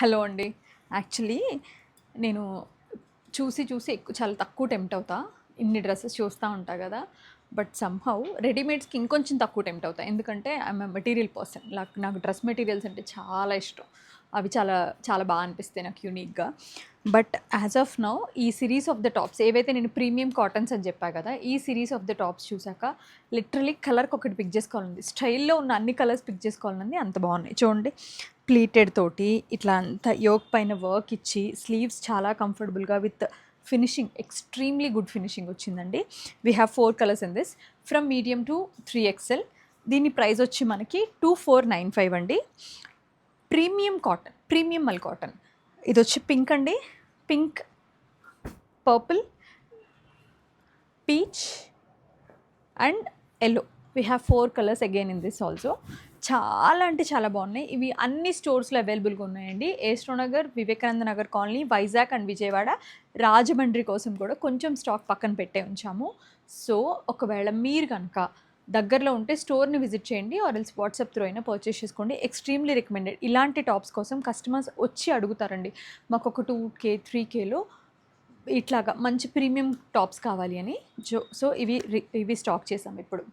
Hello అండి. Actually నేను చూసి చాలా తక్కువ టెంప్ట్ అవుతా. ఇన్ని డ్రెసెస్ చూస్తా ఉంటా గదా! బట్ సమ్‌హౌ రెడీమేడ్స్‌కి ఇంకొంచెం తక్కువ టెంప్ట్ అవుతా. ఎందుకంటే ఐయామ్ ఎ మెటీరియల్ పర్సన్. నాకు డ్రెస్ మెటీరియల్స్ అంటే చాలా ఇష్టం. అవి చాలా చాలా బా అనిపిస్తాయి నాకు యూనిక్‌గా. బట్ యాజ్ ఆఫ్ నౌ ఈ సిరీస్ ఆఫ్ ద టాప్స్ ఏవైతే నేను ప్రీమియం కాటన్స్ అని చెప్పా కదా, ఈ సిరీస్ ఆఫ్ ద టాప్స్ చూసాక లిటరలీ కలర్కి ఒకటి పిక్ చేసుకోవాలండి. స్టైల్లో ఉన్న అన్ని కలర్స్ పిక్ చేసుకోవాలని అంత బాగున్నాయి. చూడండి, ప్లీటెడ్ తోటి ఇట్లా అంతా యోక్ పైన వర్క్ ఇచ్చి స్లీవ్స్ చాలా కంఫర్టబుల్గా with finishing extremely good finishing వచ్చిందండి. We have 4 colours in this from medium to 3XL. దీని ప్రైస్ వచ్చి మనకి 2495 అండి. Premium cotton, premium mul cotton. ఇది వచ్చి పింక్ అండి, pink, purple, peach and yellow. We have 4 colours again in this also. చాలా అంటే చాలా బాగున్నాయి. ఇవి అన్ని స్టోర్స్లో అవైలబుల్గా ఉన్నాయండి. ఏస్ట్రో నగర్, వివేకానంద నగర్ కాలనీ, వైజాగ్ అండ్ విజయవాడ, రాజమండ్రి కోసం కూడా కొంచెం స్టాక్ పక్కన పెట్టే ఉంచాము. సో ఒకవేళ మీరు కనుక దగ్గరలో ఉంటే స్టోర్ని విజిట్ చేయండి, ఆర్ ఎల్స్ వాట్సాప్ త్రూ అయినా పర్చేస్ చేసుకోండి. Extremely recommended. ఇలాంటి టాప్స్ కోసం కస్టమర్స్ వచ్చి అడుగుతారండి, మాకు ఒక 2K 3Kలో ఇట్లాగా మంచి ప్రీమియం టాప్స్ కావాలి అని. సో ఇవి స్టాక్ చేసాం ఇప్పుడు.